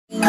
Kamu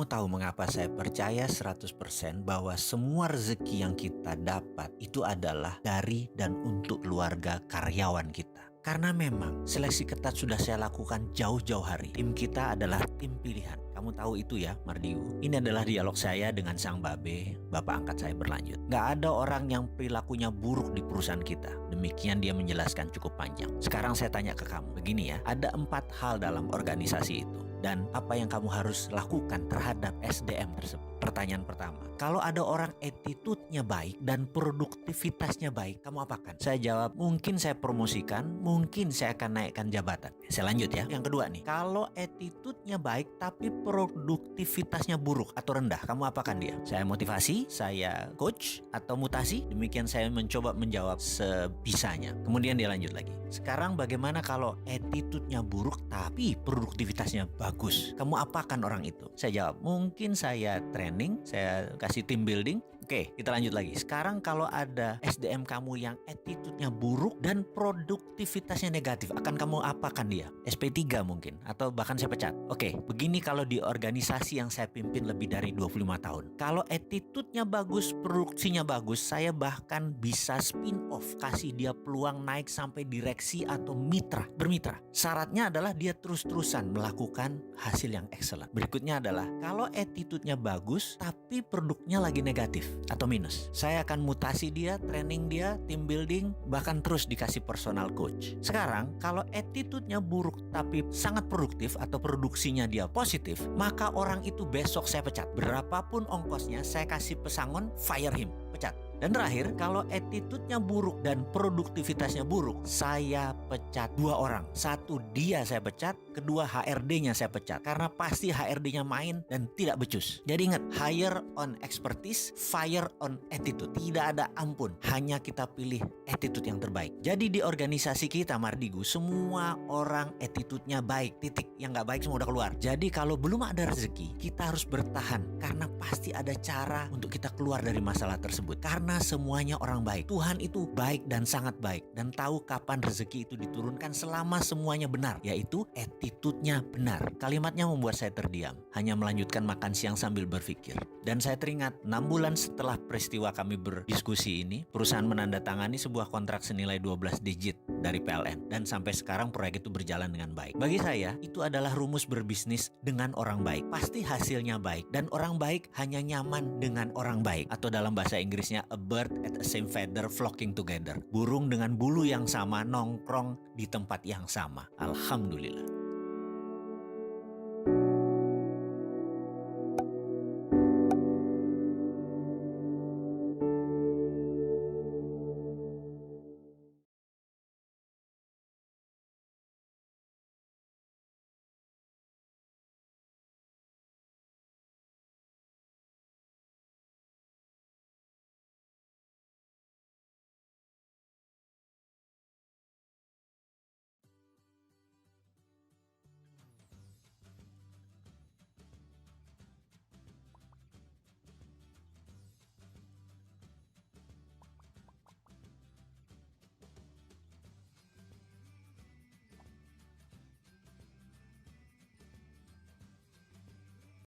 tahu mengapa saya percaya 100% bahwa semua rezeki yang kita dapat itu adalah dari dan untuk keluarga karyawan kita. Karena memang seleksi ketat sudah saya lakukan jauh-jauh hari. Tim kita adalah tim pilihan. Kamu tahu itu ya, Mardiu. Ini adalah dialog saya dengan sang babe, bapak angkat saya berlanjut. Gak ada orang yang perilakunya buruk di perusahaan kita. Demikian dia menjelaskan cukup panjang. Sekarang saya tanya ke kamu, begini ya. Ada 4 hal dalam organisasi itu. Dan apa yang kamu harus lakukan terhadap SDM tersebut. Pertanyaan pertama, kalau ada orang attitude-nya baik dan produktivitasnya baik, kamu apakan? Saya jawab, mungkin saya promosikan, mungkin saya akan naikkan jabatan. Saya lanjut ya. Yang kedua nih, kalau attitude-nya baik tapi produktivitasnya buruk atau rendah, kamu apakan dia? Saya motivasi, saya coach, atau mutasi? Demikian saya mencoba menjawab sebisanya. Kemudian dia lanjut lagi. Sekarang bagaimana kalau attitude-nya buruk tapi produktivitasnya bagus? Kamu apakan orang itu? Saya jawab, mungkin saya training, saya kasih team building. Oke, kita lanjut lagi. Sekarang kalau ada SDM kamu yang attitude-nya buruk dan produktivitasnya negatif, akan kamu apakan dia? SP3 mungkin, atau bahkan saya pecat. Oke, begini kalau di organisasi yang saya pimpin lebih dari 25 tahun. Kalau attitude-nya bagus, produksinya bagus, saya bahkan bisa spin off, kasih dia peluang naik sampai direksi atau bermitra. Syaratnya adalah dia terus-terusan melakukan hasil yang excellent. Berikutnya adalah kalau attitude-nya bagus tapi produknya lagi negatif atau minus, saya akan mutasi dia, training dia, team building, bahkan terus dikasih personal coach. Sekarang kalau attitude-nya buruk tapi sangat produktif atau produksinya dia positif, maka orang itu besok saya pecat. Berapapun ongkosnya, saya kasih pesangon, fire him, pecat. Dan terakhir, kalau attitude-nya buruk dan produktivitasnya buruk, saya pecat 2 orang. 1, dia saya pecat. Kedua, HRD-nya saya pecat. Karena pasti HRD-nya main dan tidak becus. Jadi ingat, hire on expertise, fire on attitude. Tidak ada ampun, hanya kita pilih attitude yang terbaik. Jadi di organisasi kita, Mardigu, semua orang attitude-nya baik, titik. Yang gak baik semua udah keluar. Jadi kalau belum ada rezeki, kita harus bertahan. Karena pasti ada cara untuk kita keluar dari masalah tersebut. Karena semuanya orang baik. Tuhan itu baik dan sangat baik. Dan tahu kapan rezeki itu diturunkan selama semuanya benar. Yaitu attitude-nya benar. Kalimatnya membuat saya terdiam. Hanya melanjutkan makan siang sambil berpikir. Dan saya teringat 6 bulan setelah peristiwa kami berdiskusi ini, perusahaan menandatangani sebuah kontrak senilai 12 digit dari PLN. Dan sampai sekarang proyek itu berjalan dengan baik. Bagi saya, itu adalah rumus berbisnis dengan orang baik. Pasti hasilnya baik. Dan orang baik hanya nyaman dengan orang baik. Atau dalam bahasa Inggrisnya, a bird at the same feather flocking together. Burung dengan bulu yang sama nongkrong di tempat yang sama. Alhamdulillah.